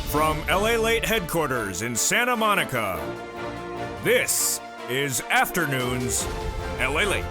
From Lalate headquarters in Santa Monica, this is Afternoons Lalate.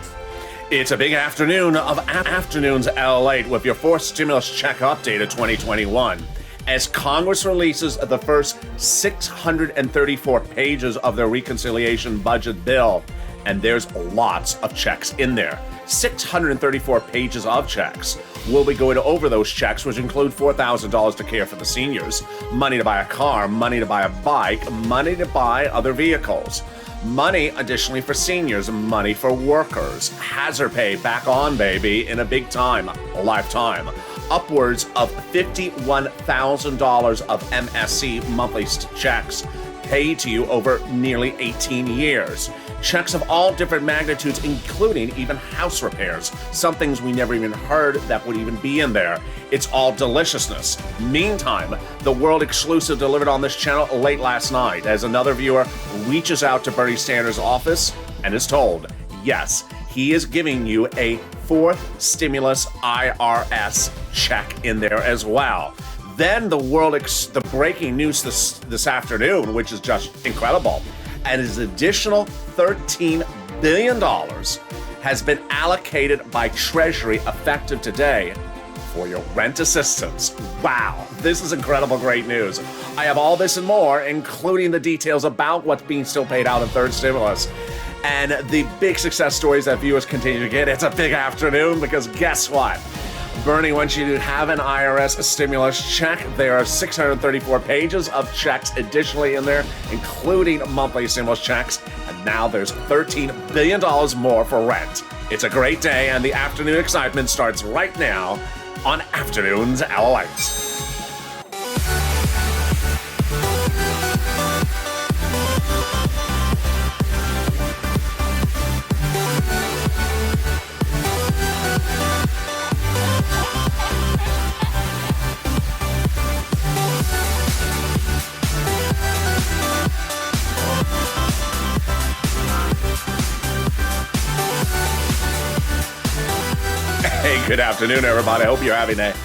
It's a big afternoon of Afternoons Lalate with your fourth stimulus check update of 2021. As Congress releases the first 634 pages of their reconciliation budget bill, and there's lots of checks in there. 634 pages of checks. We'll be going over those checks, which include $4,000 to care for the seniors, money to buy a car, money to buy a bike, money to buy other vehicles, money additionally for seniors, money for workers, hazard pay back on, baby, in a big time, a lifetime, upwards of $51,000 of MSC monthly checks paid to you over nearly 18 years. Checks of all different magnitudes, including even house repairs. Some things we never even heard that would even be in there. It's all deliciousness. Meantime, the world exclusive delivered on this channel late last night as another viewer reaches out to Bernie Sanders' office and is told, yes, he is giving you a fourth stimulus IRS check in there as well. Then the breaking news this afternoon, which is just incredible, and his additional $13 billion has been allocated by Treasury effective today for your rent assistance. Wow, this is incredible, great news. I have all this and more, including the details about what's being still paid out in third stimulus. And the big success stories that viewers continue to get. It's a big afternoon because guess what? Bernie wants you to have an IRS stimulus check. There are 634 pages of checks additionally in there, including monthly stimulus checks. And now there's $13 billion more for rent. It's a great day, and the afternoon excitement starts right now on Afternoons Lalate. Hey, good afternoon, everybody. I hope you're having a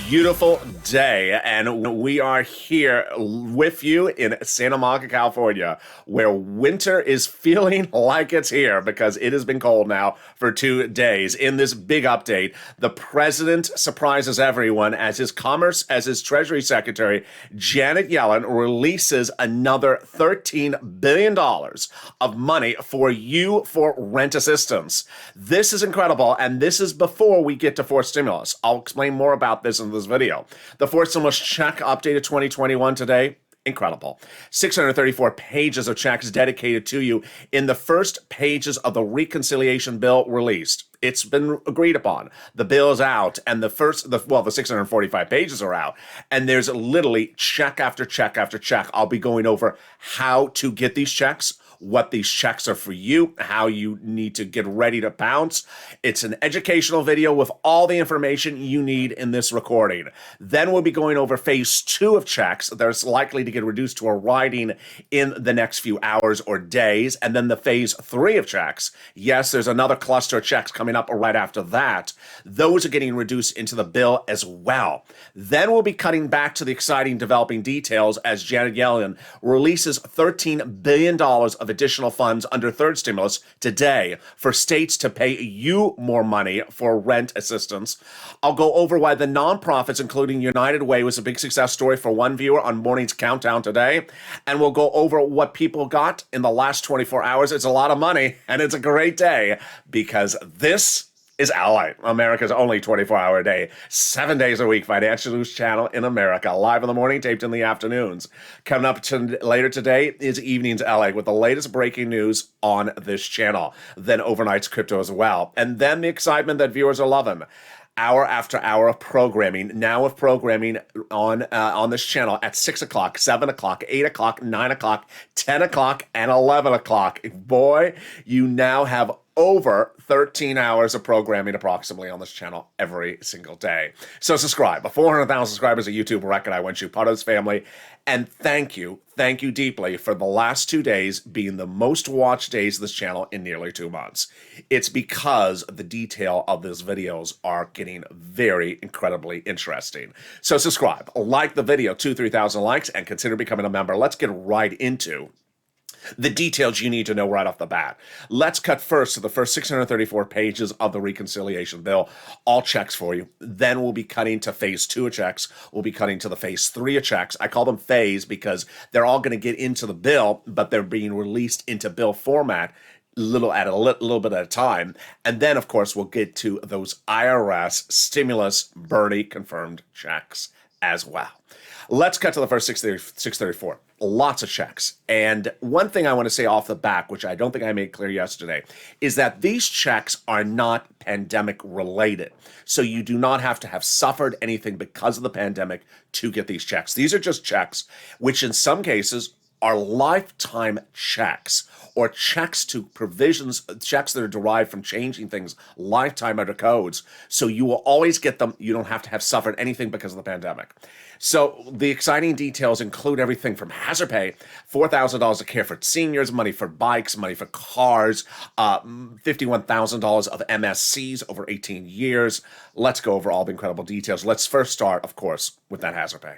beautiful day, and we are here with you in Santa Monica, California, where winter is feeling like it's here because it has been cold now for 2 days. In this big update, the president surprises everyone as his Treasury Secretary, Janet Yellen, releases another $13 billion of money for you for rent assistance. This is incredible, and this is before we get to fourth stimulus. I'll explain more about this in this video. The fourth stimulus check updated 2021 today. Incredible. 634 pages of checks dedicated to you in the first pages of the reconciliation bill released. It's been agreed upon. The bill is out, and the 645 pages are out, and there's literally check after check after check. I'll be going over how to get these checks, what these checks are for you, how you need to get ready to bounce. It's an educational video with all the information you need in this recording. Then we'll be going over phase 2 of checks. There's likely to get reduced to a writing in the next few hours or days. And then the phase 3 of checks. Yes, there's another cluster of checks coming up right after that. Those are getting reduced into the bill as well. Then we'll be cutting back to the exciting developing details as Janet Yellen releases $13 billion of additional funds under third stimulus today for states to pay you more money for rent assistance. I'll go over why the nonprofits, including United Way, was a big success story for one viewer on Morning's Countdown today. And we'll go over what people got in the last 24 hours. It's a lot of money, and it's a great day because this is Ally, America's only 24-hour day, 7 days a week financial news channel in America, live in the morning, taped in the afternoons. Coming up later today is Evenings LA with the latest breaking news on this channel. Then overnight's crypto as well. And then the excitement that viewers are loving. Hour after hour of programming, now of programming on this channel at 6 o'clock, 7 o'clock, 8 o'clock, 9 o'clock, 10 o'clock, and 11 o'clock. Boy, you now have over 13 hours of programming approximately on this channel every single day. So subscribe. 400,000 subscribers at YouTube record. I want you part of this family. And thank you deeply for the last 2 days being the most watched days of this channel in nearly 2 months. It's because the detail of these videos are getting very incredibly interesting. So subscribe, like the video, 2,000-3,000 likes, and consider becoming a member. Let's get right into the details you need to know right off the bat. Let's cut first to the first 634 pages of the reconciliation bill. All checks for you. Then we'll be cutting to phase 2 of checks. We'll be cutting to the phase 3 of checks. I call them phase because they're all going to get into the bill, but they're being released into bill format little bit at a time. And then, of course, we'll get to those IRS stimulus Bernie confirmed checks as well. Let's cut to the first 634. Lots of checks. And one thing I want to say off the back, which I don't think I made clear yesterday, is that these checks are not pandemic related. So you do not have to have suffered anything because of the pandemic to get these checks. These are just checks, which in some cases are lifetime checks or checks to provisions, checks that are derived from changing things lifetime under codes. So you will always get them. You don't have to have suffered anything because of the pandemic. So the exciting details include everything from hazard pay, $4,000 to care for seniors, money for bikes, money for cars, $51,000 of MSCs over 18 years. Let's go over all the incredible details. Let's first start, of course, with that hazard pay.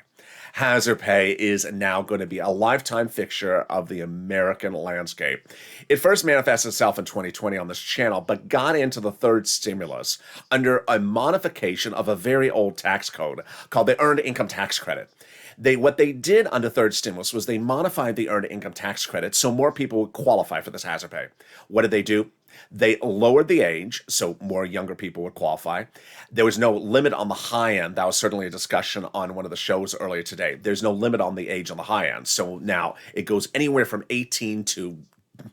Hazard pay is now going to be a lifetime fixture of the American landscape. It first manifested itself in 2020 on this channel, but got into the third stimulus under a modification of a very old tax code called the Earned Income Tax Credit. What they did under third stimulus was they modified the Earned Income Tax Credit so more people would qualify for this hazard pay. What did they do? They lowered the age, so more younger people would qualify. There was no limit on the high end. That was certainly a discussion on one of the shows earlier today. There's no limit on the age on the high end. So now it goes anywhere from 18 to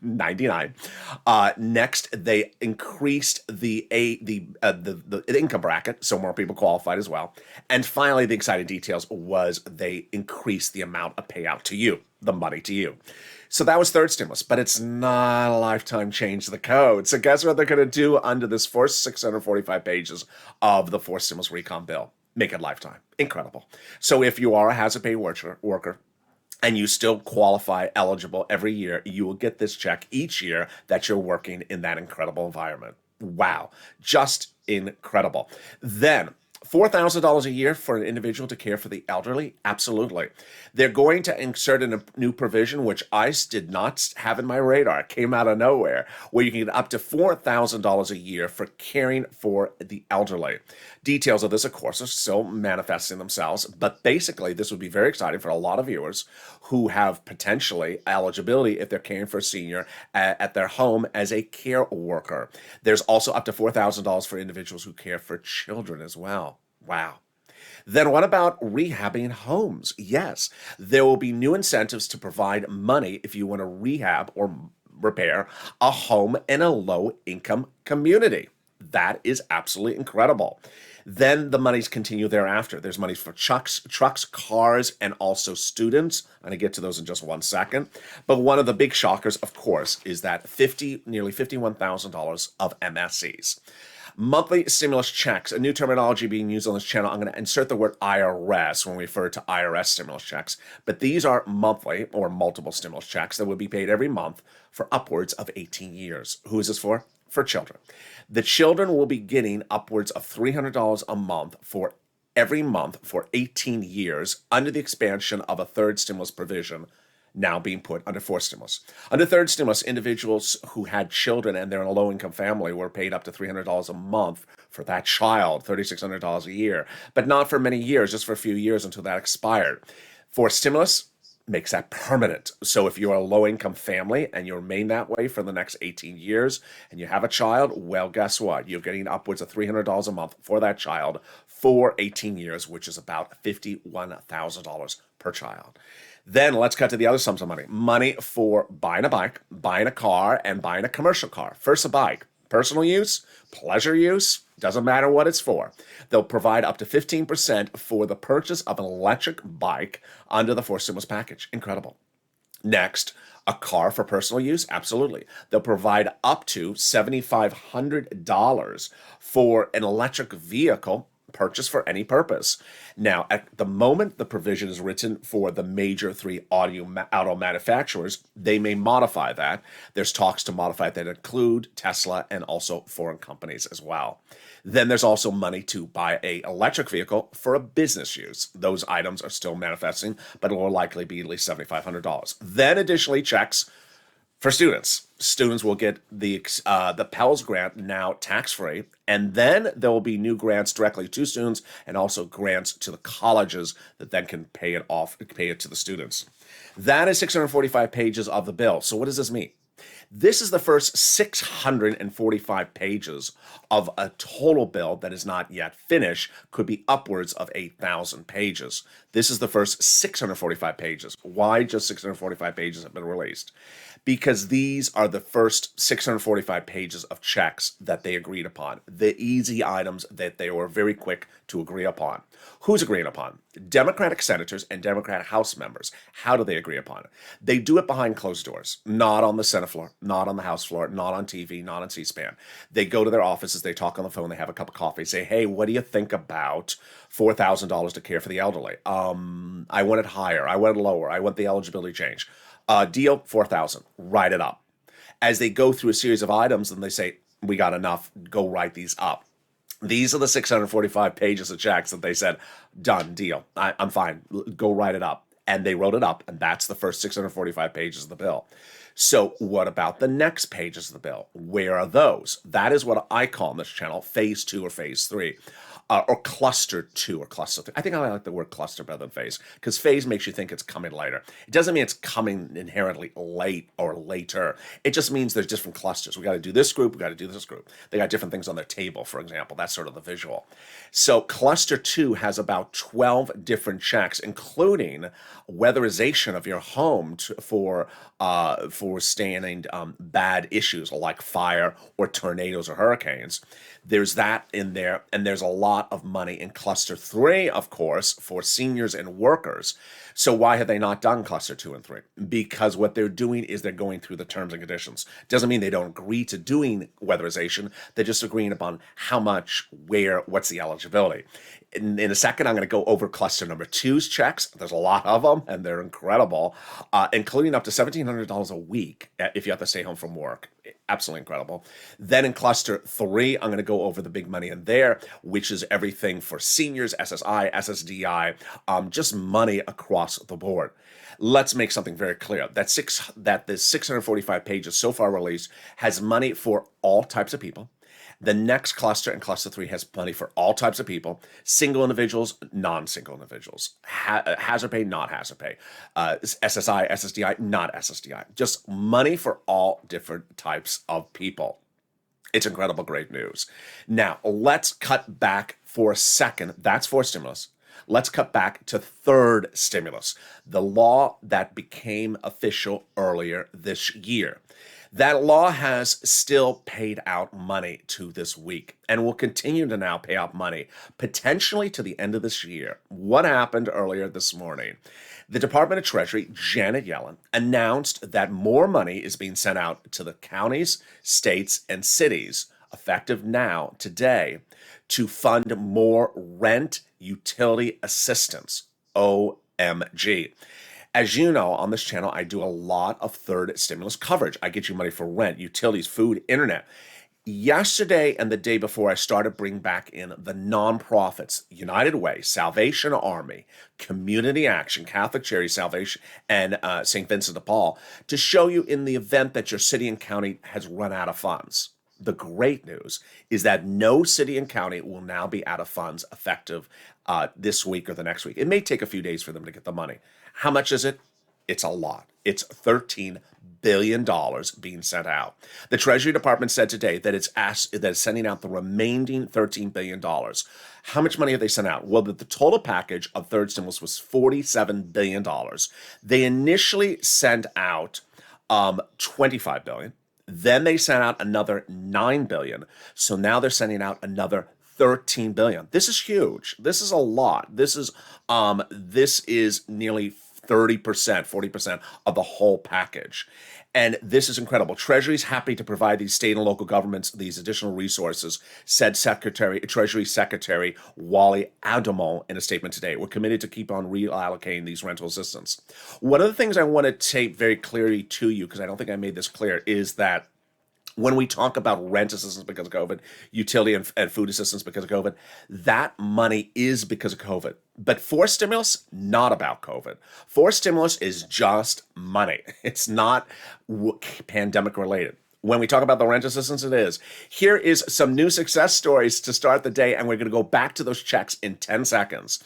99. Next, they increased the income bracket, so more people qualified as well. And finally, the exciting details was they increased the amount of payout to you, the money to you. So that was third stimulus, but it's not a lifetime change to the code. So guess what they're going to do under this first 645 pages of the fourth stimulus recon bill? Make it lifetime. Incredible. So if you are a hazard pay worker, and you still qualify eligible every year, you will get this check each year that you're working in that incredible environment. Wow, just incredible. Then, $4,000 a year for an individual to care for the elderly? Absolutely. They're going to insert a new provision, which I did not have in my radar. It came out of nowhere, where you can get up to $4,000 a year for caring for the elderly. Details of this, of course, are still manifesting themselves, but basically this would be very exciting for a lot of viewers who have potentially eligibility if they're caring for a senior at their home as a care worker. There's also up to $4,000 for individuals who care for children as well. Wow. Then what about rehabbing homes? Yes, there will be new incentives to provide money if you want to rehab or repair a home in a low-income community. That is absolutely incredible. Then the monies continue thereafter. There's money for trucks, cars, and also students. I'm going to get to those in just 1 second. But one of the big shockers, of course, is that nearly $51,000 of MSCs. Monthly stimulus checks, a new terminology being used on this channel. I'm going to insert the word IRS when we refer to IRS stimulus checks. But these are monthly or multiple stimulus checks that would be paid every month for upwards of 18 years. Who is this for? For children. The children will be getting upwards of $300 a month for every month for 18 years under the expansion of a third stimulus provision now being put under fourth stimulus. Under third stimulus, individuals who had children and they're in a low-income family were paid up to $300 a month for that child, $3,600 a year, but not for many years, just for a few years until that expired. Fourth stimulus makes that permanent. So if you're a low-income family and you remain that way for the next 18 years and you have a child, well, guess what? You're getting upwards of $300 a month for that child for 18 years, which is about $51,000 per child. Then let's cut to the other sums of money. Money for buying a bike, buying a car, and buying a commercial car. First, a bike. Personal use, pleasure use, doesn't matter what it's for. They'll provide up to 15% for the purchase of an electric bike under the fourth stimulus package. Incredible. Next, a car for personal use? Absolutely. They'll provide up to $7,500 for an electric vehicle purchased for any purpose. Now, at the moment the provision is written for the major three auto manufacturers, they may modify that. There's talks to modify that include Tesla and also foreign companies as well. Then there's also money to buy a electric vehicle for a business use. Those items are still manifesting, but it will likely be at least $7,500. Then additionally, checks for students. Students will get the Pell's grant now tax-free, and then there will be new grants directly to students and also grants to the colleges that then can pay it to the students. That is 645 pages of the bill. So what does this mean? This is the first 645 pages of a total bill that is not yet finished, could be upwards of 8,000 pages. This is the first 645 pages. Why just 645 pages have been released? Because these are the first 645 pages of checks that they agreed upon, the easy items that they were very quick to agree upon. Who's agreeing upon? Democratic senators and Democratic House members. How do they agree upon it? They do it behind closed doors, not on the Senate floor, not on the House floor, not on TV, not on C-SPAN. They go to their offices, they talk on the phone, they have a cup of coffee, say, hey, what do you think about $4,000 to care for the elderly? I want it higher, I want it lower, I want the eligibility change. Deal, 4,000, write it up. As they go through a series of items and they say, we got enough, go write these up. These are the 645 pages of checks that they said, done, deal, I'm fine, go write it up. And they wrote it up, and that's the first 645 pages of the bill. So what about the next pages of the bill? Where are those? That is what I call on this channel phase 2 or phase 3. Or cluster 2 or cluster 3. I think I like the word cluster better than phase, because phase makes you think it's coming later. It doesn't mean it's coming inherently late or later. It just means there's different clusters. We got to do this group, we got to do this group. They got different things on their table, for example. That's sort of the visual. So cluster 2 has about 12 different checks, including weatherization of your home for standing bad issues like fire or tornadoes or hurricanes. There's that in there, and there's a lot of money in cluster 3, of course, for seniors and workers. So why have they not done cluster 2 and 3? Because what they're doing is they're going through the terms and conditions. Doesn't mean they don't agree to doing weatherization. They're just agreeing upon how much, where, what's the eligibility. In a second, I'm going to go over cluster number 2's checks. There's a lot of them, and they're incredible, including up to $1,700 a week if you have to stay home from work. Absolutely incredible. Then in cluster 3, I'm going to go over the big money in there, which is everything for seniors, SSI, SSDI, just money across the board. Let's make something very clear. That the 645 pages so far released has money for all types of people. The next cluster, and cluster 3, has money for all types of people: single individuals, non-single individuals, hazard pay, not hazard pay, SSI, SSDI, not SSDI. Just money for all different types of people. It's incredible, great news. Now, let's cut back for a second. That's for stimulus. Let's cut back to third stimulus, the law that became official earlier this year. That law has still paid out money to this week and will continue to now pay out money, potentially to the end of this year. What happened earlier this morning? The Department of Treasury, Janet Yellen, announced that more money is being sent out to the counties, states, and cities, effective now, today, to fund more rent utility assistance, OMG. As you know, on this channel, I do a lot of third stimulus coverage. I get you money for rent, utilities, food, internet. Yesterday and the day before, I started bringing back in the nonprofits: United Way, Salvation Army, Community Action, Catholic Charity Salvation, and St. Vincent de Paul, to show you in the event that your city and county has run out of funds. The great news is that no city and county will now be out of funds effective this week or the next week. It may take a few days for them to get the money. How much is it? It's a lot. It's $13 billion being sent out. The Treasury Department said today that it's sending out the remaining $13 billion. How much money have they sent out? Well, the total package of third stimulus was $47 billion. They initially sent out $25 billion. Then they sent out another $9 billion. So now they're sending out another $13 billion. This is huge. This is a lot. This is nearly 30%, 40% of the whole package. And this is incredible. Treasury is happy to provide these state and local governments these additional resources, said Treasury Secretary Wally Adamo in a statement today. We're committed to keep on reallocating these rental assistance. One of the things I want to tape very clearly to you, because I don't think I made this clear, is that when we talk about rent assistance because of COVID, utility and food assistance because of COVID, that money is because of COVID. But forced stimulus, not about COVID. Forced stimulus is just money. It's not pandemic related. When we talk about the rent assistance, it is. Here is some new success stories to start the day, and we're going to go back to those checks in 10 seconds.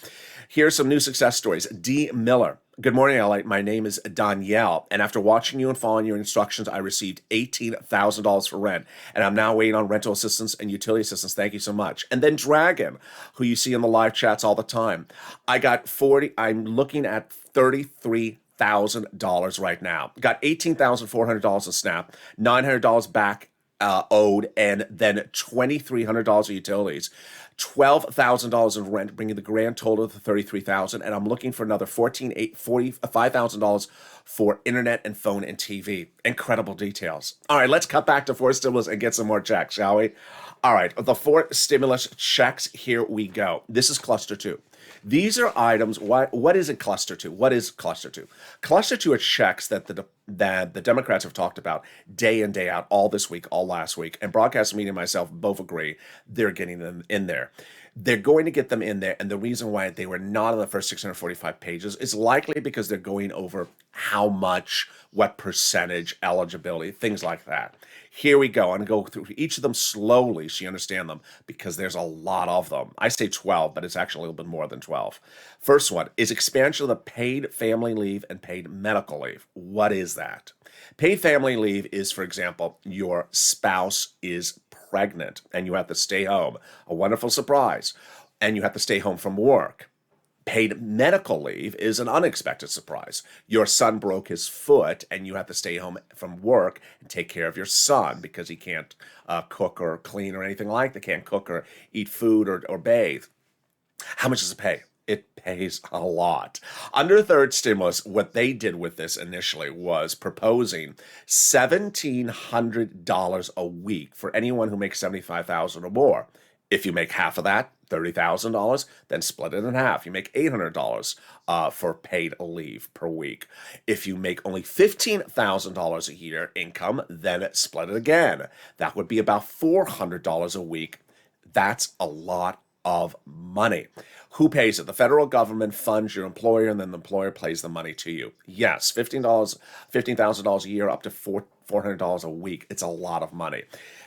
Here's some new success stories. D. Miller. Good morning, Lalate. My name is Danielle, and after watching you and following your instructions, I received $18,000 for rent, and I'm now waiting on rental assistance and utility assistance. Thank you so much. And then Dragon, who you see in the live chats all the time. I'm looking at $33,000 right now. Got $18,400 of SNAP, $900 back owed, and then $2,300 of utilities. $12,000 in rent, bringing the grand total to $33,000, and I'm looking for another $5,000 for internet and phone and TV. Incredible details. All right, let's cut back to forced stimulus and get some more checks, shall we? All right, the forced stimulus checks. Here we go. This is cluster 2. These are items. What is a cluster 2? What is cluster 2? Cluster 2 are checks that the Democrats have talked about day in, day out, all this week, all last week, and broadcast media and myself both agree they're getting them in there. They're going to get them in there, and the reason why they were not on the first 645 pages is likely because they're going over how much, what percentage, eligibility, things like that. Here we go. I'm going to go through each of them slowly so you understand them, because there's a lot of them. I say 12, but it's actually a little bit more than 12. First one is expansion of the paid family leave and paid medical leave. What is that? Paid family leave is, for example, your spouse is pregnant and you have to stay home. A wonderful surprise. And you have to stay home from work. Paid medical leave is an unexpected surprise. Your son broke his foot and you have to stay home from work and take care of your son because he can't cook or clean or anything like that. Can't cook or eat food or bathe. How much does it pay? It pays a lot. Under third stimulus, what they did with this initially was proposing $1,700 a week for anyone who makes $75,000 or more. If you make half of that, $30,000, then split it in half. You make $800 for paid leave per week. If you make only $15,000 a year income, then split it again. That would be about $400 a week. That's a lot of money. Who pays it? The federal government funds your employer, and then the employer pays the money to you. Yes, $15,000 a year, up to $400 a week. It's a lot of money.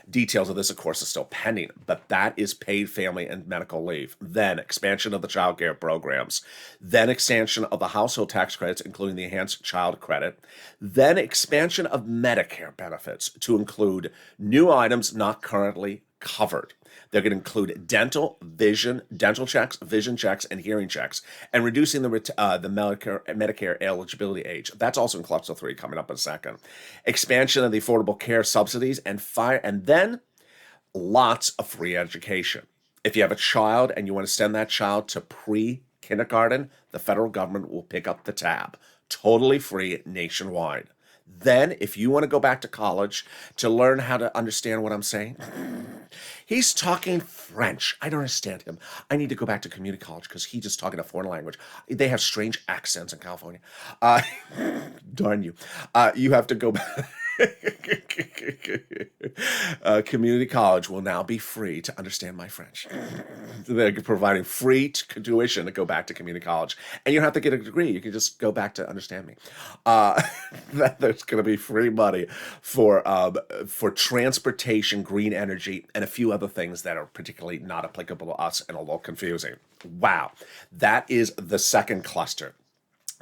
Details of this, of course, are still pending, but that is paid family and medical leave. Then expansion of the child care programs. Then expansion of the household tax credits, including the enhanced child credit. Then expansion of Medicare benefits to include new items not currently covered. They're going to include dental checks, vision checks, and hearing checks, and reducing the Medicare eligibility age. That's also in cluster 3 coming up in a second. Expansion of the affordable care subsidies and then lots of free education. If you have a child and you want to send that child to pre-kindergarten, the federal government will pick up the tab. Totally free nationwide. Then, if you want to go back to college to learn how to understand what I'm saying, he's talking French. I don't understand him. I need to go back to community college because he's just talking a foreign language. They have strange accents in California. Darn you. You have to go back. Community college will now be free to understand my French. They're providing free tuition to go back to community college. And you don't have to get a degree. You can just go back to understand me. There's going to be free money for transportation, green energy, and a few other things that are particularly not applicable to us and a little confusing. Wow. That is the second cluster.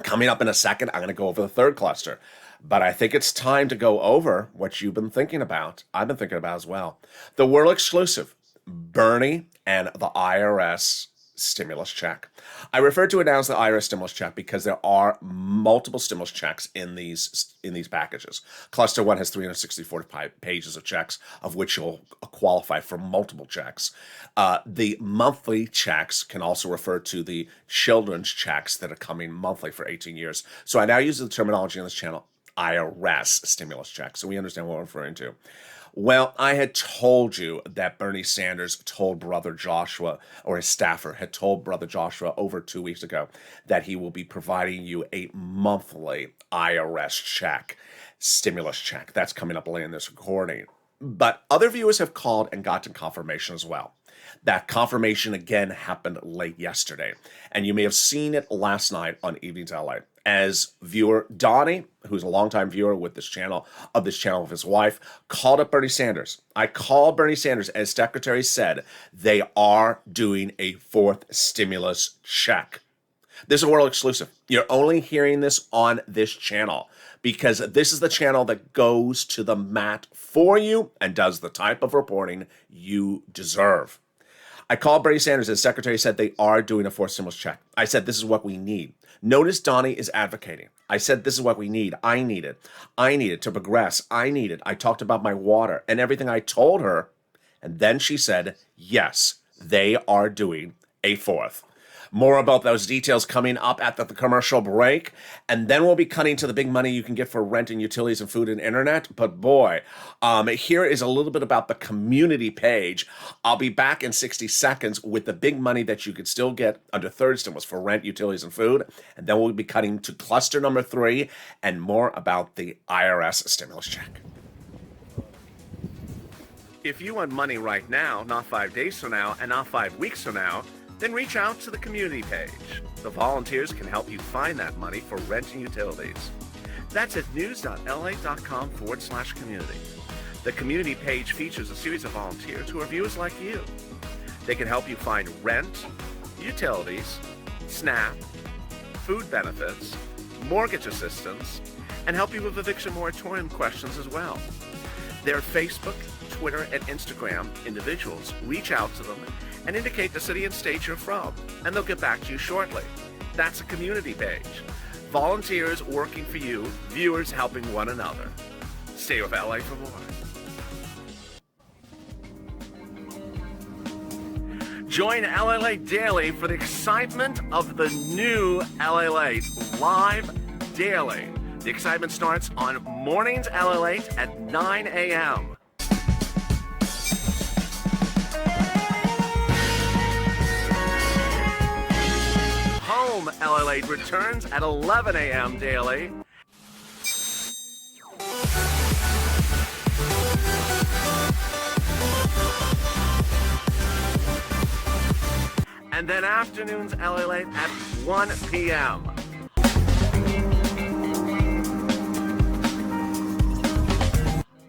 Coming up in a second, I'm going to go over the third cluster. But I think it's time to go over what you've been thinking about. I've been thinking about as well. The world exclusive, Bernie and the IRS stimulus check. I referred to it now as the IRS stimulus check because there are multiple stimulus checks in these packages. Cluster 1 has 364 pages of checks, of which you'll qualify for multiple checks. The monthly checks can also refer to the children's checks that are coming monthly for 18 years. So I now use the terminology on this channel, IRS stimulus check, so we understand what we're referring to. Well, I had told you that Bernie Sanders told Brother Joshua, or his staffer had told Brother Joshua over 2 weeks ago, that he will be providing you a monthly IRS check, stimulus check. That's coming up later in this recording. But other viewers have called and gotten confirmation as well. That confirmation again happened late yesterday, and you may have seen it last night on Evenings LA. As viewer Donnie, who's a longtime viewer with this channel, of his wife, called up Bernie Sanders. I called Bernie Sanders, as Secretary said, they are doing a fourth stimulus check. This is a world exclusive. You're only hearing this on this channel because this is the channel that goes to the mat for you and does the type of reporting you deserve. I called Bernie Sanders, as Secretary said, they are doing a fourth stimulus check. I said, this is what we need. Notice Donnie is advocating. I said, this is what we need. I need it. I need it to progress. I need it. I talked about my water and everything I told her. And then she said, yes, they are doing a fourth. More about those details coming up at the commercial break. And then we'll be cutting to the big money you can get for rent and utilities and food and internet. But boy, here is a little bit about the community page. I'll be back in 60 seconds with the big money that you could still get under third stimulus for rent, utilities, and food. And then we'll be cutting to cluster number 3 and more about the IRS stimulus check. If you want money right now, not 5 days from now, and not 5 weeks from now, then reach out to the community page. The volunteers can help you find that money for rent and utilities. That's at news.la.com/community. The community page features a series of volunteers who are viewers like you. They can help you find rent, utilities, SNAP, food benefits, mortgage assistance, and help you with eviction moratorium questions as well. Their Facebook, Twitter, and Instagram individuals reach out to them and indicate the city and state you're from, and they'll get back to you shortly. That's a community page. Volunteers working for you, viewers helping one another. Stay with LA for more. Join LA Late Daily for the excitement of the new LA Late live daily. The excitement starts on mornings LA Late at 9 a.m. Home LA Late returns at 11 a.m. daily. And then afternoons LA Late at 1 p.m.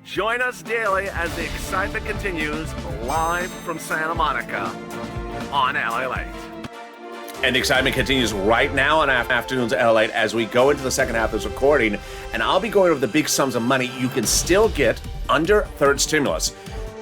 Join us daily as the excitement continues live from Santa Monica on LA Late. And the excitement continues right now on Afternoons at LA as we go into the second half of this recording. And I'll be going over the big sums of money you can still get under third stimulus.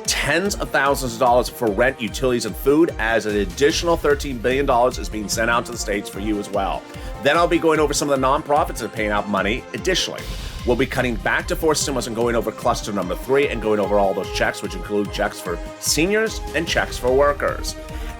Tens of thousands of dollars for rent, utilities, and food, as an additional $13 billion is being sent out to the states for you as well. Then I'll be going over some of the nonprofits that are paying out money. Additionally, we'll be cutting back to fourth stimulus and going over cluster number 3 and going over all those checks, which include checks for seniors and checks for workers.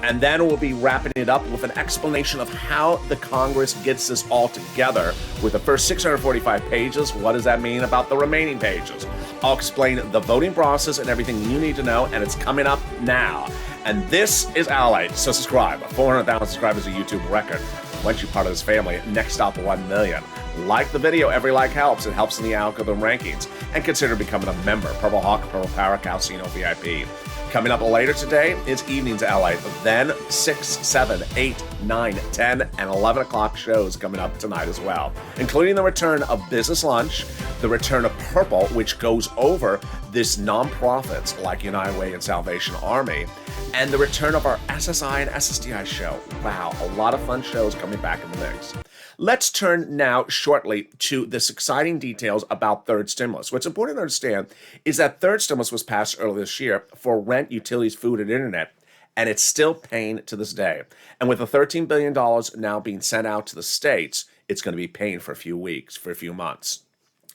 And then we'll be wrapping it up with an explanation of how the Congress gets this all together with the first 645 pages. What does that mean about the remaining pages? I'll explain the voting process and everything you need to know, and it's coming up now. And this is Lalate, so subscribe. 400,000 subscribers is a YouTube record. Once you're part of this family, next stop 1 million. Like the video, every like helps. It helps in the algorithm rankings. And consider becoming a member. Purple Hawk, Purple Power, Calcino VIP. Coming up later today is Evenings LA. Then 6, 7, 8, 9, 10, and 11 o'clock shows coming up tonight as well, including the return of Business Lunch, the return of Purple, which goes over this nonprofits like United Way and Salvation Army, and the return of our SSI and SSDI show. Wow, a lot of fun shows coming back in the mix. Let's turn now shortly to this exciting details about third stimulus. What's important to understand is that third stimulus was passed earlier this year for rent, utilities, food, and internet, and it's still paying to this day. And with the $13 billion now being sent out to the states, it's going to be paying for a few weeks, for a few months.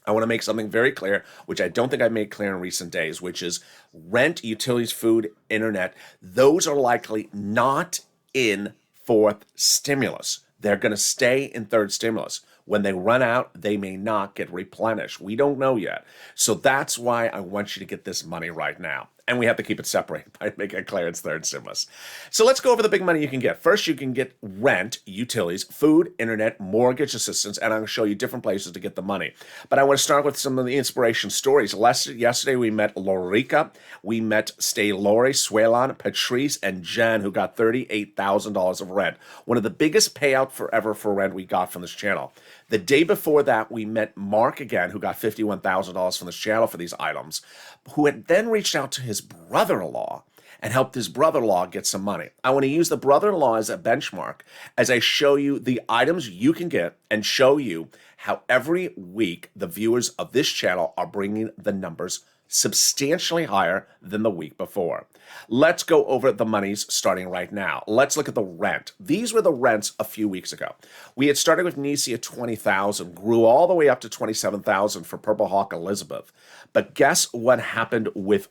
I want to make something very clear, which I don't think I made clear in recent days, which is rent, utilities, food, internet. Those are likely not in fourth stimulus. They're going to stay in third stimulus. When they run out, they may not get replenished. We don't know yet. So that's why I want you to get this money right now. And we have to keep it separate by making it clear it's third stimulus. So let's go over the big money you can get. First, you can get rent, utilities, food, internet, mortgage assistance, and I'm going to show you different places to get the money. But I want to start with some of the inspiration stories. Yesterday, we met Lorica, we met Stay Lori, Suelan, Patrice, and Jen, who got $38,000 of rent. One of the biggest payout forever for rent we got from this channel. The day before that, we met Mark again, who got $51,000 from this channel for these items, who had then reached out to his brother-in-law and helped his brother-in-law get some money. I want to use the brother-in-law as a benchmark as I show you the items you can get and show you how every week the viewers of this channel are bringing the numbers substantially higher than the week before. Let's go over the monies starting right now. Let's look at the rent. These were the rents a few weeks ago. We had started with Nisi at $20,000, grew all the way up to $27,000 for Purple Hawk Elizabeth. But guess what happened with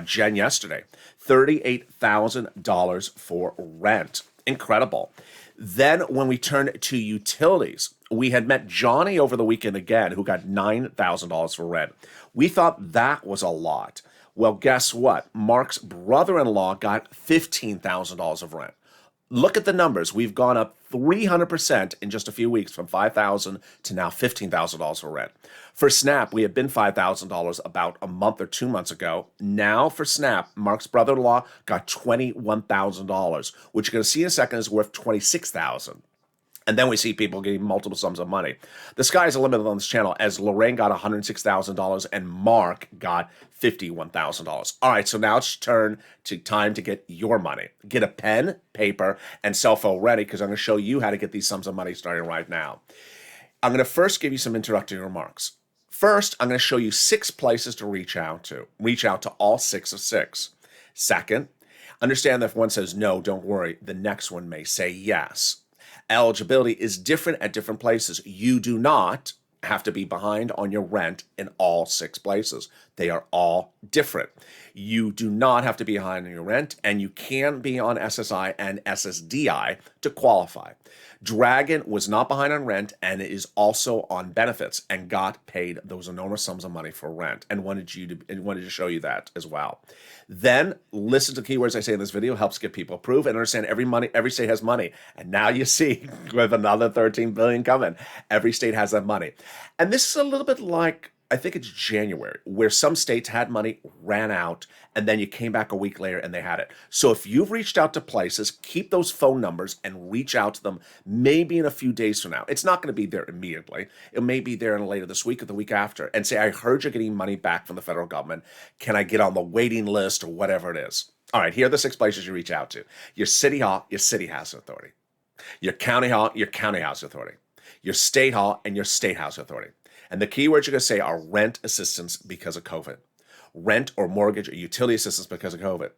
Jen yesterday? $38,000 for rent. Incredible. Then when we turn to utilities, we had met Johnny over the weekend again, who got $9,000 for rent. We thought that was a lot. Well, guess what? Mark's brother-in-law got $15,000 of rent. Look at the numbers. We've gone up 300% in just a few weeks, from $5,000 to now $15,000 for rent. For Snap, we had been $5,000 about a month or 2 months ago. Now for Snap, Mark's brother-in-law got $21,000, which you're going to see in a second is worth $26,000. And then we see people getting multiple sums of money. The sky's the limit on this channel, as Lorraine got $106,000 and Mark got $51,000. All right, so now it's time to get your money. Get a pen, paper, and cell phone ready, because I'm going to show you how to get these sums of money starting right now. I'm going to first give you some introductory remarks. First, I'm going to show you 6 places to reach out to. Reach out to all 6 of 6. Second, understand that if one says no, don't worry. The next one may say yes. Eligibility is different at different places. You do not have to be behind on your rent in all 6 places. They are all different. You do not have to be behind on your rent, and you can be on SSI and SSDI to qualify. Dragon was not behind on rent and is also on benefits and got paid those enormous sums of money for rent, and wanted to show you that as well. Then listen to the keywords I say in this video. Helps get people approved and understand every state has money. And now you see, with another 13 billion coming, every state has that money. And this is a little bit like, I think it's January, where some states had money, ran out, and then you came back a week later and they had it. So if you've reached out to places, keep those phone numbers and reach out to them maybe in a few days from now. It's not going to be there immediately. It may be there later this week or the week after, and say, I heard you're getting money back from the federal government. Can I get on the waiting list or whatever it is? All right, here are the 6 places you reach out to. Your city hall, your city housing authority. Your county hall, your county housing authority. Your state hall, and your state housing authority. And the keywords you're going to say are rent assistance because of COVID. Rent or mortgage or utility assistance because of COVID.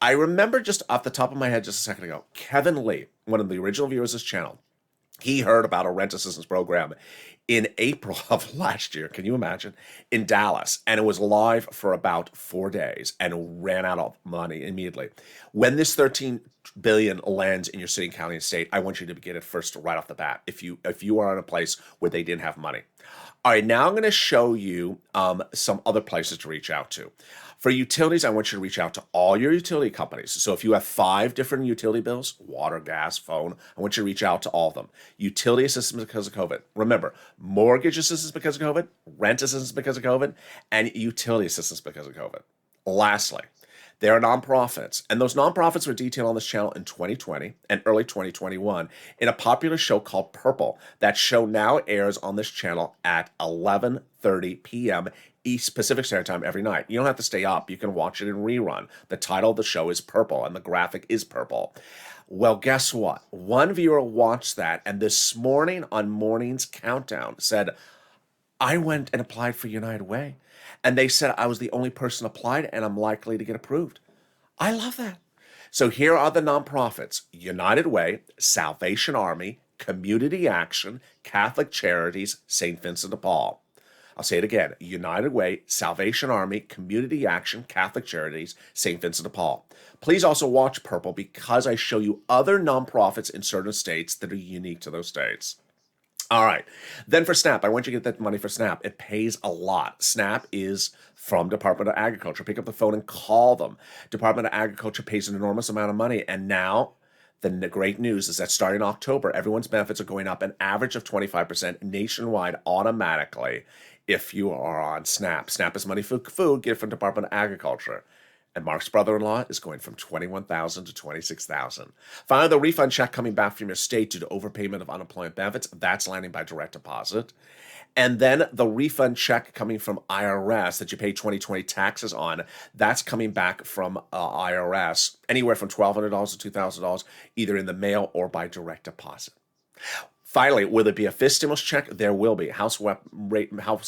I remember just off the top of my head just a second ago, Kevin Lee, one of the original viewers of this channel, he heard about a rent assistance program in April of last year. Can you imagine? In Dallas. And it was live for about 4 days and ran out of money immediately. When this 13 billion lands in your city, county, and state, I want you to get it first right off the bat if you are in a place where they didn't have money. All right, now I'm going to show you some other places to reach out to. For utilities, I want you to reach out to all your utility companies. So if you have 5 different utility bills, water, gas, phone, I want you to reach out to all of them. Utility assistance because of COVID. Remember, mortgage assistance because of COVID, rent assistance because of COVID, and utility assistance because of COVID. Lastly, there are nonprofits, and those nonprofits were detailed on this channel in 2020 and early 2021 in a popular show called Purple. That show now airs on this channel at 11:30 p.m. East Pacific Standard Time every night. You don't have to stay up. You can watch it in rerun. The title of the show is Purple, and the graphic is purple. Well, guess what? One viewer watched that, and this morning on Morning's Countdown said, I went and applied for United Way. And they said I was the only person applied and I'm likely to get approved. I love that. So here are the nonprofits: United Way, Salvation Army, Community Action, Catholic Charities, St. Vincent de Paul. I'll say it again: United Way, Salvation Army, Community Action, Catholic Charities, St. Vincent de Paul. Please also watch Purple because I show you other nonprofits in certain states that are unique to those states. All right. Then for SNAP, I want you to get that money for SNAP. It pays a lot. SNAP is from Department of Agriculture. Pick up the phone and call them. Department of Agriculture pays an enormous amount of money. And now the great news is that starting October, everyone's benefits are going up an average of 25% nationwide automatically if you are on SNAP. SNAP is money for food, get it from Department of Agriculture. And Mark's brother-in-law is going from $21,000 to $26,000. Finally, the refund check coming back from your state due to overpayment of unemployment benefits, that's landing by direct deposit. And then the refund check coming from IRS that you pay 2020 taxes on, that's coming back from IRS, anywhere from $1,200 to $2,000, either in the mail or by direct deposit. Finally, will there be a fifth stimulus check? There will be. House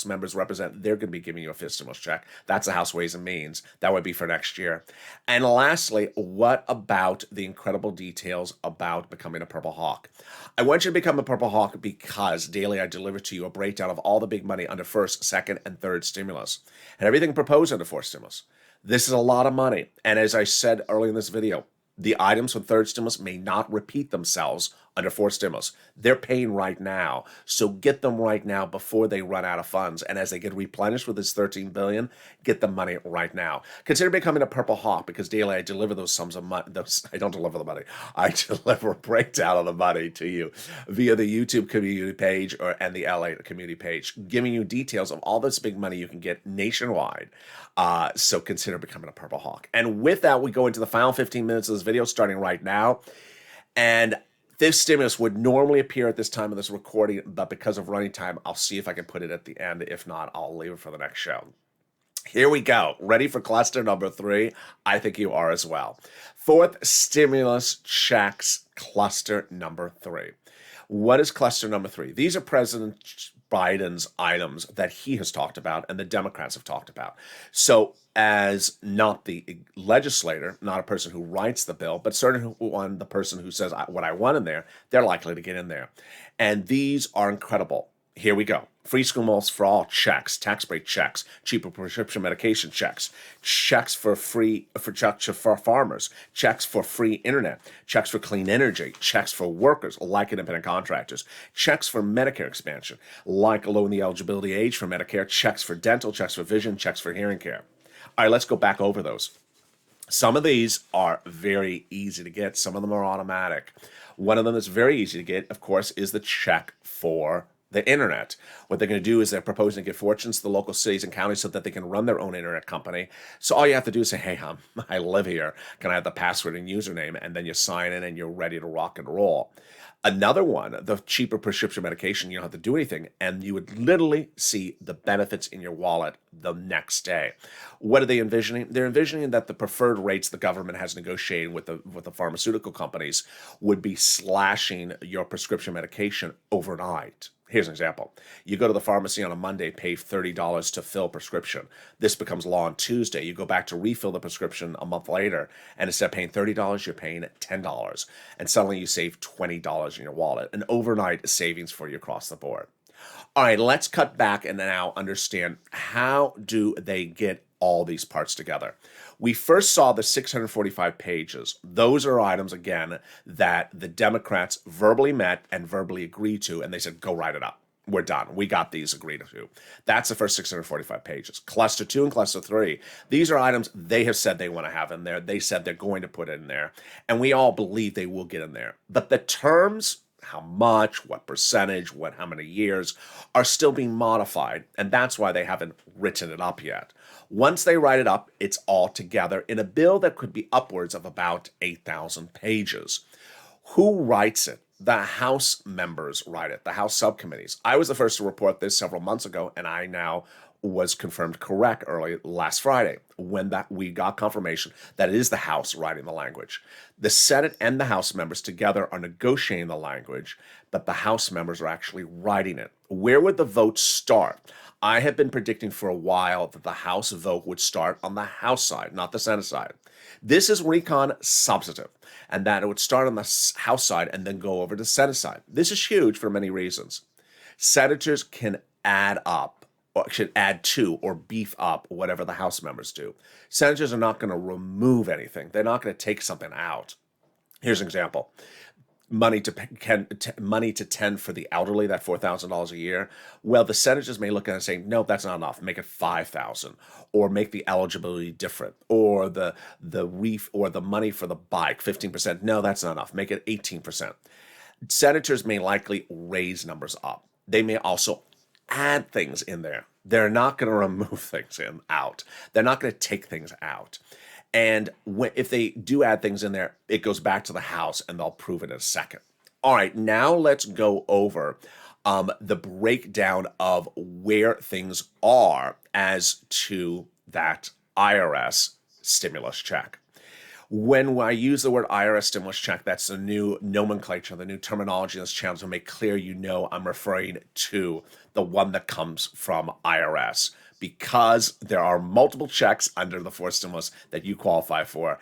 members represent, they're going to be giving you a fifth stimulus check. That's the House Ways and Means. That would be for next year. And lastly, what about the incredible details about becoming a Purple Hawk? I want you to become a Purple Hawk because daily I deliver to you a breakdown of all the big money under first, second, and third stimulus, and everything proposed under fourth stimulus. This is a lot of money. And as I said earlier in this video, the items from third stimulus may not repeat themselves under fourth stimulus. They're paying right now. So get them right now before they run out of funds. And as they get replenished with this $13 billion, get the money right now. Consider becoming a Purple Hawk because daily I deliver those sums of money. I don't deliver the money. I deliver a breakdown of the money to you via the YouTube community page and the LA community page, giving you details of all this big money you can get nationwide. So consider becoming a Purple Hawk. And with that, we go into the final 15 minutes of this video starting right now. And this stimulus would normally appear at this time of this recording, but because of running time, I'll see if I can put it at the end. If not, I'll leave it for the next show. Here we go. Ready for cluster number 3? I think you are as well. Fourth stimulus checks, cluster number 3. What is cluster number 3? These are President Biden's items that he has talked about and the Democrats have talked about. So as not the legislator, not a person who writes the bill, but certainly the person who says what I want in there, they're likely to get in there. And these are incredible. Here we go. Free school meals for all, checks. Tax break, checks. Cheaper prescription medication, checks. Checks for farmers. Checks for free internet. Checks for clean energy. Checks for workers, like independent contractors. Checks for Medicare expansion, like lowering the eligibility age for Medicare. Checks for dental, checks for vision, checks for hearing care. All right, let's go back over those. Some of these are very easy to get. Some of them are automatic. One of them that's very easy to get, of course, is the check for the internet. What they're going to do is they're proposing to give fortunes to the local cities and counties so that they can run their own internet company. So all you have to do is say, hey, I live here. Can I have the password and username? And then you sign in and you're ready to rock and roll. Another one, the cheaper prescription medication, you don't have to do anything, and you would literally see the benefits in your wallet the next day. What are they envisioning? They're envisioning that the preferred rates the government has negotiated with the pharmaceutical companies would be slashing your prescription medication overnight. Here's an example. You go to the pharmacy on a Monday, pay $30 to fill prescription. This becomes law on Tuesday. You go back to refill the prescription a month later, and instead of paying $30, you're paying $10. And suddenly you save $20 in your wallet. An overnight savings for you across the board. All right, let's cut back and now understand how do they get all these parts together. We first saw the 645 pages. Those are items, again, that the Democrats verbally met and verbally agreed to, and they said, go write it up. We're done. We got these agreed to. That's the first 645 pages. Cluster 2 and Cluster 3, these are items they have said they want to have in there. They said they're going to put in there, and we all believe they will get in there. But the terms, how much, what percentage, how many years, are still being modified, and that's why they haven't written it up yet. Once they write it up, it's all together in a bill that could be upwards of about 8,000 pages. Who writes it? The House members write it, the House subcommittees. I was the first to report this several months ago, and I now was confirmed correct early last Friday when we got confirmation that it is the House writing the language. The Senate and the House members together are negotiating the language, but the House members are actually writing it. Where would the vote start? I have been predicting for a while that the House vote would start on the House side, not the Senate side. This is recon substantive, and that it would start on the House side and then go over to the Senate side. This is huge for many reasons. Senators can add up, or should add to, or beef up whatever the House members do. Senators are not going to remove anything. They're not going to take something out. Here's an example. Money to tend for the elderly, that $4,000 a year. Well, the senators may look at it and say, no, that's not enough. Make it $5,000, or make the eligibility different, or the money for the bike, 15%. No, that's not enough. Make it 18%. Senators may likely raise numbers up. They may also add things in there. They're not going to remove things out. They're not going to take things out. And if they do add things in there, it goes back to the House and they'll prove it in a second. All right, now let's go over the breakdown of where things are as to that IRS stimulus check. When I use the word IRS stimulus check, that's the new nomenclature, the new terminology in this channel to make clear I'm referring to the one that comes from IRS, because there are multiple checks under the fourth stimulus that you qualify for,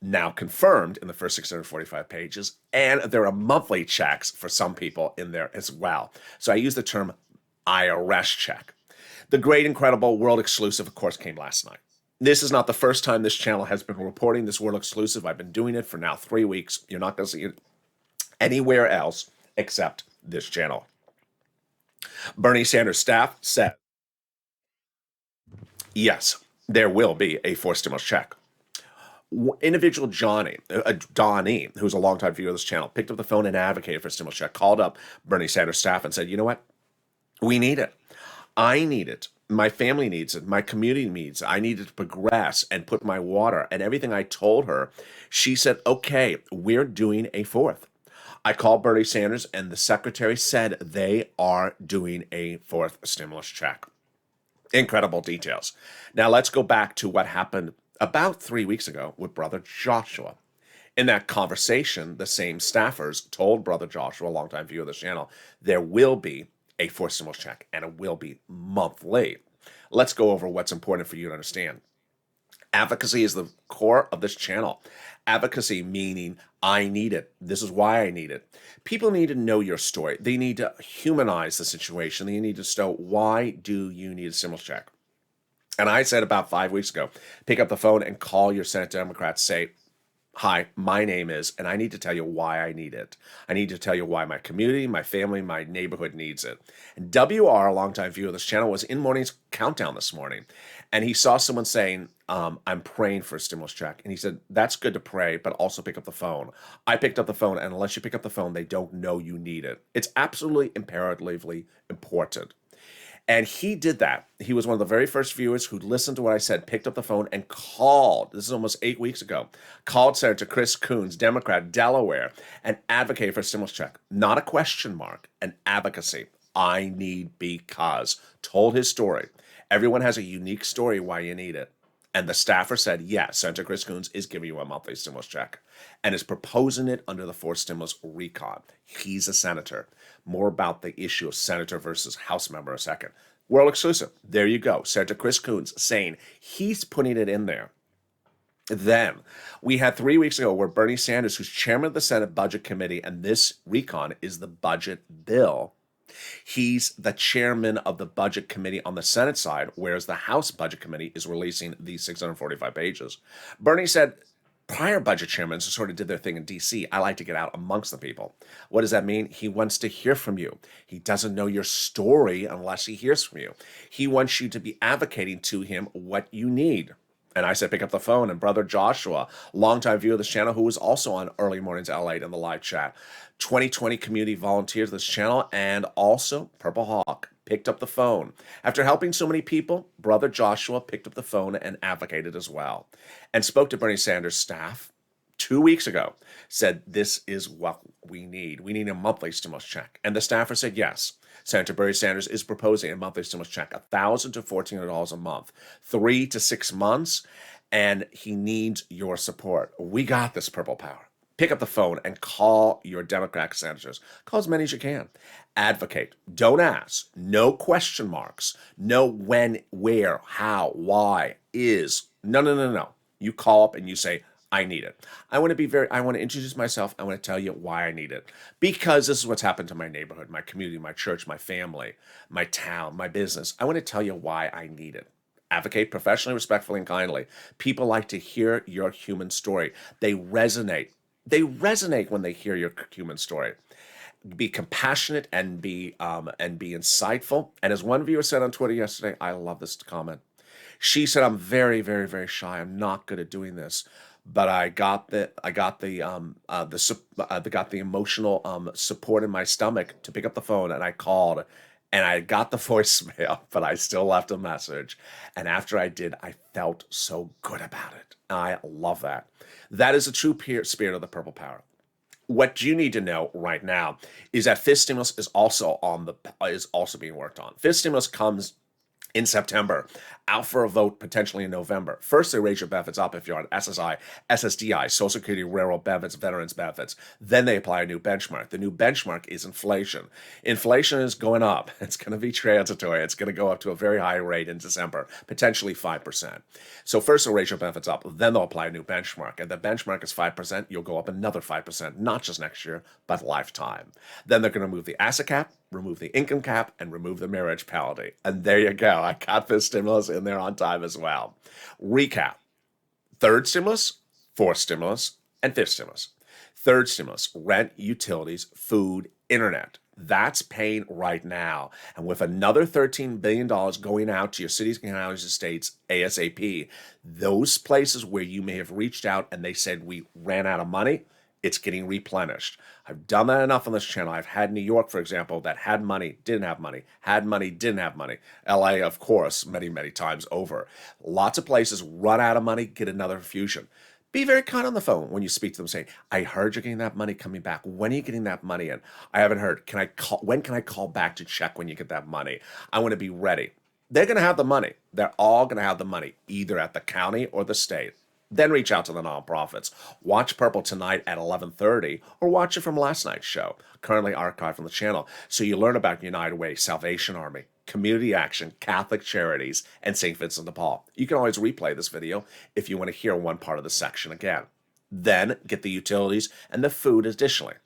now confirmed in the first 645 pages, and there are monthly checks for some people in there as well. So I use the term IRS check. The great, incredible, world exclusive, of course, came last night. This is not the first time this channel has been reporting this world exclusive. I've been doing it for now 3 weeks. You're not going to see it anywhere else except this channel. Bernie Sanders' staff said, yes, there will be a fourth stimulus check. Individual Donnie, who's a longtime viewer of this channel, picked up the phone and advocated for a stimulus check, called up Bernie Sanders' staff and said, you know what? We need it. I need it. My family needs it. My community needs it. I need it to progress and put my water and everything. I told her. She said, okay, we're doing a fourth. I called Bernie Sanders and the secretary said they are doing a fourth stimulus check. Incredible details. Now let's go back to what happened about 3 weeks ago with Brother Joshua. In that conversation, the same staffers told Brother Joshua, a longtime viewer of this channel, there will be a fourth stimulus check and it will be monthly. Let's go over what's important for you to understand. Advocacy is the core of this channel. Advocacy meaning I need it. This is why I need it. People need to know your story. They need to humanize the situation. They need to know, why do you need a stimulus check? And I said about 5 weeks ago, pick up the phone and call your Senate Democrats, say, hi, my name is, and I need to tell you why I need it. I need to tell you why my community, my family, my neighborhood needs it. And WR, a longtime viewer of this channel, was in Morning's Countdown this morning, and he saw someone saying, I'm praying for a stimulus check. And he said, that's good to pray, but also pick up the phone. I picked up the phone, and unless you pick up the phone, they don't know you need it. It's absolutely imperatively important. And he did that. He was one of the very first viewers who listened to what I said, picked up the phone and called. This is almost 8 weeks ago. Called Senator Chris Coons, Democrat, Delaware, and advocated for a stimulus check. Not a question mark, an advocacy. I need because. Told his story. Everyone has a unique story why you need it. And the staffer said, yes, Senator Chris Coons is giving you a monthly stimulus check and is proposing it under the fourth stimulus recon. He's a senator. More about the issue of senator versus House member in a second. World exclusive. There you go. Senator Chris Coons saying he's putting it in there. Then we had 3 weeks ago where Bernie Sanders, who's chairman of the Senate Budget Committee, and this recon is the budget bill. He's the chairman of the Budget Committee on the Senate side, whereas the House Budget Committee is releasing these 645 pages. Bernie said, prior budget chairmen sort of did their thing in D.C. I like to get out amongst the people. What does that mean? He wants to hear from you. He doesn't know your story unless he hears from you. He wants you to be advocating to him what you need. And I said, pick up the phone. And Brother Joshua, longtime viewer of this channel, who was also on Early Mornings Lalate in the live chat, 2020 community volunteers of this channel, and also Purple Hawk, picked up the phone. After helping so many people, Brother Joshua picked up the phone and advocated as well, and spoke to Bernie Sanders' staff 2 weeks ago said this is what we need. We need a monthly stimulus check. And the staffer said yes. Senator Bernie Sanders is proposing a monthly stimulus check, $1,000 to $1,400 a month, 3 to 6 months, and he needs your support. We got this, Purple Power. Pick up the phone and call your Democratic senators. Call as many as you can. Advocate. Don't ask. No question marks. No when, where, how, why, is. No. You call up and you say, I need it. I want to introduce myself. I want to tell you why I need it. Because this is what's happened to my neighborhood, my community, my church, my family, my town, my business. I want to tell you why I need it. Advocate professionally, respectfully, and kindly. People like to hear your human story. They resonate. They resonate when they hear your human story. Be compassionate and be insightful. And as one viewer said on Twitter yesterday, I love this comment. She said, "I'm very, very, very shy. I'm not good at doing this, but I got the emotional support in my stomach to pick up the phone, and I called, and I got the voicemail, but I still left a message. And after I did, I felt so good about it. I love that. That is the true spirit of the Purple Power. What you need to know right now is that FIST stimulus is also being worked on. FIST stimulus comes in September, out for a vote potentially in November. First, they raise your benefits up if you're on SSI, SSDI, Social Security, Railroad benefits, Veterans benefits. Then they apply a new benchmark. The new benchmark is inflation. Inflation is going up. It's going to be transitory. It's going to go up to a very high rate in December, potentially 5%. So first, they'll raise your benefits up. Then they'll apply a new benchmark. And the benchmark is 5%. You'll go up another 5%, not just next year, but lifetime. Then they're going to remove the asset cap, remove the income cap, and remove the marriage penalty. And there you go. I got this stimulus in there on time as well. Recap. Third stimulus, fourth stimulus, and fifth stimulus. Third stimulus, rent, utilities, food, internet. That's paying right now. And with another $13 billion going out to your cities, counties, and states ASAP, those places where you may have reached out and they said we ran out of money, it's getting replenished. I've done that enough on this channel. I've had New York, for example, that had money, didn't have money, had money, didn't have money. LA, of course, many, many times over. Lots of places run out of money, get another infusion. Be very kind on the phone when you speak to them, saying, I heard you're getting that money coming back. When are you getting that money in? I haven't heard. When can I call back to check when you get that money? I want to be ready. They're going to have the money. They're all going to have the money, either at the county or the state. Then reach out to the nonprofits. Watch Purple tonight at 11:30 or watch it from last night's show, currently archived on the channel, so you learn about United Way, Salvation Army, Community Action, Catholic Charities, and St. Vincent de Paul. You can always replay this video if you want to hear one part of the section again. Then get the utilities and the food additionally.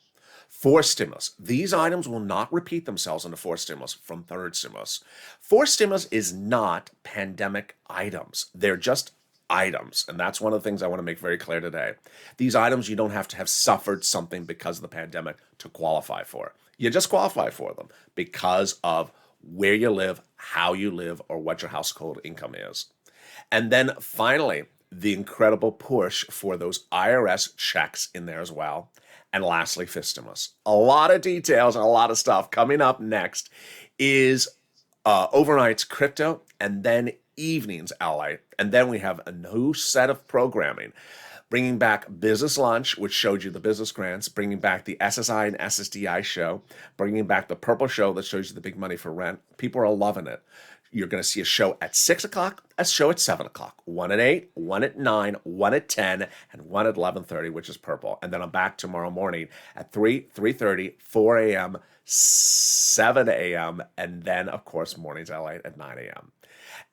Fourth stimulus. These items will not repeat themselves in the fourth stimulus from third stimulus. Fourth stimulus is not pandemic items. They're just items. And that's one of the things I want to make very clear today. These items, you don't have to have suffered something because of the pandemic to qualify for. You just qualify for them because of where you live, how you live, or what your household income is. And then finally, the incredible push for those IRS checks in there as well. And lastly, FIST stimulus. A lot of details and a lot of stuff. Coming up next is overnights crypto, and then evenings LA, and then we have a new set of programming, bringing back Business Lunch, which showed you the business grants, bringing back the SSI and SSDI show, bringing back the Purple show that shows you the big money for rent. People are loving it. You're going to see a show at 6 o'clock, a show at 7 o'clock, one at 8, one at 9, one at 10, and one at 11:30, which is Purple. And then I'm back tomorrow morning at 3, 3:30, 4 a.m., 7 a.m., and then, of course, mornings LA at 9 a.m.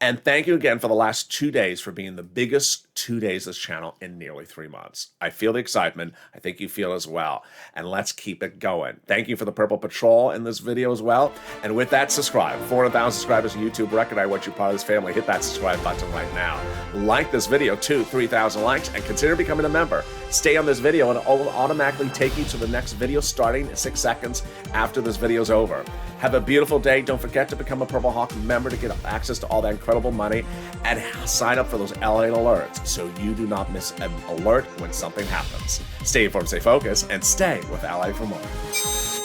And thank you again for the last 2 days for being the biggest 2 days of this channel in nearly 3 months. I feel the excitement. I think you feel as well. And let's keep it going. Thank you for the Purple Patrol in this video as well. And with that, subscribe. 400,000 subscribers on YouTube. Record I want you part of this family. Hit that subscribe button right now. Like this video too, 3,000 likes, and consider becoming a member. Stay on this video and it will automatically take you to the next video starting in 6 seconds after this video is over. Have a beautiful day. Don't forget to become a Purple Hawk member to get access to all that incredible money and sign up for those LA alerts so you do not miss an alert when something happens. Stay informed, stay focused, and stay with LA for more.